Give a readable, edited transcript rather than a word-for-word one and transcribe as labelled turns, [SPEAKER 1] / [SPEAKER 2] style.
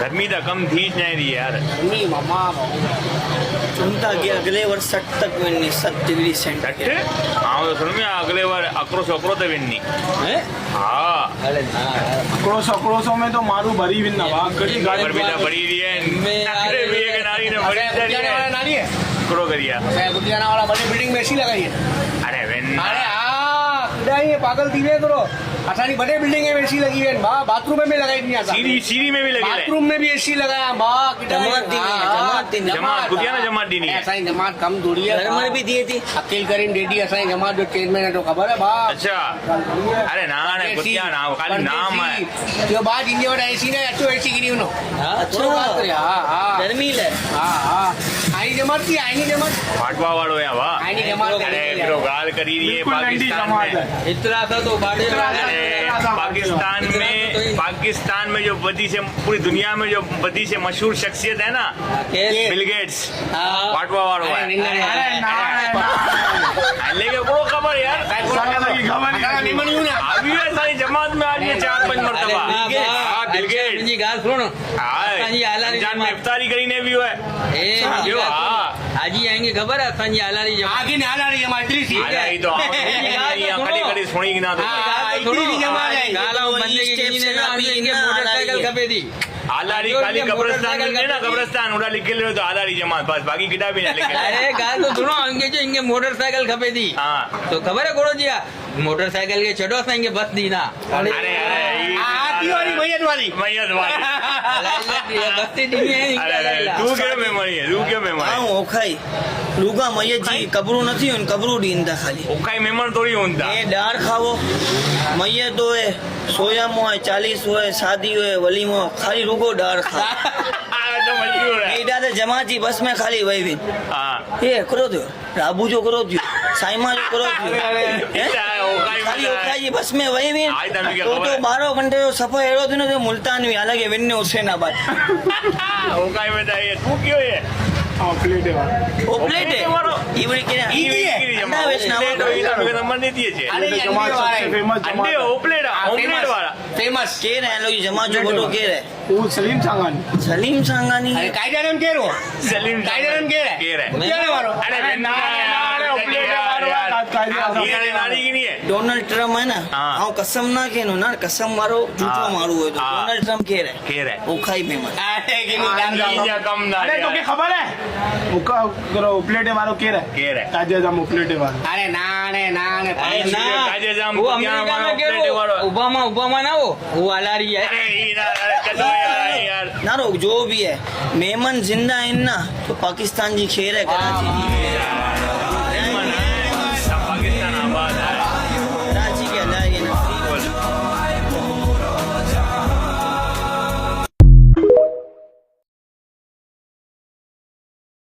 [SPEAKER 1] गर्मी तो कम थी ज नहीं रही यार।
[SPEAKER 2] गर्मी मामा
[SPEAKER 3] चुनता कि अगले वर्ष 60 तक वेन्नी 7 डिग्री सेंटीग्रेड।
[SPEAKER 1] हाँ तो सुन में अगले बार अकरो सकरो तो विन्नी।
[SPEAKER 3] हैं?
[SPEAKER 1] हाँ
[SPEAKER 3] अरे ना यार,
[SPEAKER 4] अकड़ोसो में तो मारू भरी भी ना वाह कड़ी गाड़ी
[SPEAKER 1] पर बेटा बड़ी रही है
[SPEAKER 3] मैं
[SPEAKER 1] अरे भी एक नारी ने बड़ी
[SPEAKER 2] बुटियाना
[SPEAKER 1] रही
[SPEAKER 2] वाला
[SPEAKER 1] है
[SPEAKER 2] नानी है
[SPEAKER 1] करो करिया।
[SPEAKER 2] बुटियाना वाला बड़ी बिल्डिंग में एसी लगाई है।
[SPEAKER 1] अरे वेन
[SPEAKER 2] अरे हाँ कुदाई है पागल थी वे करो असानी बड़े बिल्डिंग में एसी लगी है बा बाथरूम में लगाई नहीं आता
[SPEAKER 1] सीरी में भी लगे
[SPEAKER 2] बाथरूम में भी एसी लगाया बा
[SPEAKER 3] जमात दी नहीं है, जमात दी नहीं है।
[SPEAKER 1] जमात बुटियाना जमात दी नहीं है।
[SPEAKER 2] असाई जमात कम दूरी है
[SPEAKER 3] घर में भी दिए थी।
[SPEAKER 2] अकेल करीन डेडी असाई जमात जो चेयरमैन है तो खबर है बा
[SPEAKER 1] अच्छा अरे ना ना कुतिया ना खाली नाम है
[SPEAKER 2] जो बात इंडिया में एसी ने अच्छो एसी गिरी उनो
[SPEAKER 3] हाँ,
[SPEAKER 2] अच्छो बात करे हाँ हाँ
[SPEAKER 3] गर्मी ले।
[SPEAKER 2] हाँ हाँ आईनी जमात की आईनी जमात
[SPEAKER 1] फाटवा वालो है वाह।
[SPEAKER 2] आईनी जमात
[SPEAKER 1] अरे फिर गाल करी रही है
[SPEAKER 4] बिल्कुल नंडी
[SPEAKER 1] पाकिस्तान
[SPEAKER 4] जमात
[SPEAKER 1] में।
[SPEAKER 4] है।
[SPEAKER 3] इतना था तो बाड़े
[SPEAKER 1] अरे पाकिस्तान में जो बदी से पूरी दुनिया में जो बदी से मशहूर शख्सियत है ना बिल गेट्स फाटवा वालो है।
[SPEAKER 4] अरे ना
[SPEAKER 1] लेके को खबर यार
[SPEAKER 4] साला की खबर नहीं
[SPEAKER 2] निमन यूं ना
[SPEAKER 1] अभी है सारी जमात में आज ये 4-5 मरतबा हाँ बिल गेट्स
[SPEAKER 3] जी गाल सुनो
[SPEAKER 1] हाय जान में इफ्तारी करीने भी हुआ है जो हाँ
[SPEAKER 3] आज ही आएंगे खबर है संजी आलारी जमा
[SPEAKER 2] आगे नहीं आ रही हमारी इतनी सी
[SPEAKER 1] अरे ये तो कड़ी कड़ी सुनी की ना तो
[SPEAKER 3] मोटरसाइकिल खपे थी
[SPEAKER 1] आलारी खाली कब्रिस्तान में ना कब्रिस्तान उड़ा लिख ले तो आलारी जमात बस बाकी किताब भी ना लिखे।
[SPEAKER 3] अरे गाल तो सुनो इनके जो इनके मोटरसाइकिल खपे थी
[SPEAKER 1] हाँ
[SPEAKER 3] तो खबर है गोड़ो जी मोटरसाइकिल के चढ़ो साइंगे बस दी ना
[SPEAKER 1] अरे
[SPEAKER 2] आती वाली मैयत वाली
[SPEAKER 1] मैयत वाली
[SPEAKER 3] बस्ती दी है
[SPEAKER 1] अरे तू क्या मेमोरी है तू क्या मेमोरी
[SPEAKER 3] हाँ ओखाई लुगा मैया जी कबरू नहीं उन कबरू दींदा खाली
[SPEAKER 1] ओकाई मेमोर थोड़ी होता
[SPEAKER 3] ये डार खावो मैया तो है सोया मोह 40 हुए शादी हुए वलीमो खाली रुगो डार खा
[SPEAKER 1] तो मशहूर है
[SPEAKER 3] एडा ते जमाती बस में खाली वही भी
[SPEAKER 1] हाँ
[SPEAKER 3] ये करो थियो राबू जो करो थियो साईमा जो करो थियो
[SPEAKER 1] ओकाई
[SPEAKER 3] खाली ओखाई जी बस में वही भी
[SPEAKER 1] आज तक मुझे
[SPEAKER 3] तो
[SPEAKER 1] खबर
[SPEAKER 3] तो
[SPEAKER 1] है।
[SPEAKER 3] 12 घंटे जो सफर एड़ो थियो न जो मुल्तान भी हालांकि विन्ने हुसैनाबाद
[SPEAKER 1] ओकाई में जाइए तू क्यों है
[SPEAKER 4] हाँ प्लेट है वाह।
[SPEAKER 3] ओ प्लेट है ईवड़ी के अंडा वेचना
[SPEAKER 1] नंबर नहीं दिए छे
[SPEAKER 2] अरे
[SPEAKER 4] ये तो जमात सबसे फेमस
[SPEAKER 1] अंडे
[SPEAKER 4] जमात है।
[SPEAKER 1] ओपलेट वाला
[SPEAKER 2] फेमस
[SPEAKER 3] के रहे लोग जमा जो बड़ो के रहे
[SPEAKER 4] वो सलीम सांगानी
[SPEAKER 3] सलीम सांगानी
[SPEAKER 2] अरे कायदा रन के रो
[SPEAKER 1] सलीम
[SPEAKER 2] कायदा रन के
[SPEAKER 1] केर है
[SPEAKER 2] बुटियाना वालो
[SPEAKER 1] अरे
[SPEAKER 4] ना प्लेट है
[SPEAKER 1] ये नारी की नहीं है
[SPEAKER 3] डोनाल्ड ट्रम्प है ना
[SPEAKER 1] हाँ।
[SPEAKER 3] हाँ कसम ना के नो ना कसम मारो झूठो
[SPEAKER 1] हाँ।
[SPEAKER 3] मारू है तो
[SPEAKER 1] हाँ।
[SPEAKER 3] डोनाल्ड ट्रम्प के रहे
[SPEAKER 1] केर है
[SPEAKER 3] ओखाई में मत
[SPEAKER 2] अरे गिनी
[SPEAKER 1] या कम ना
[SPEAKER 4] अरे तो क्या खबर है वो करो प्लेट है मारो केर है
[SPEAKER 1] केर है
[SPEAKER 4] ताजे जाम प्लेट है मारो
[SPEAKER 2] अरे ना
[SPEAKER 3] अरे ना
[SPEAKER 1] काजे जाम
[SPEAKER 3] वो
[SPEAKER 1] बुटियाना
[SPEAKER 3] अमेरिका में
[SPEAKER 1] वाला
[SPEAKER 3] के
[SPEAKER 1] प्लेट वाला
[SPEAKER 3] ओबामा ना वो अलारी है
[SPEAKER 1] अरे ये ना चलो यार
[SPEAKER 3] ना रो जो भी है मेमन जिंदा है ना तो पाकिस्तान जी खेर है कराची जी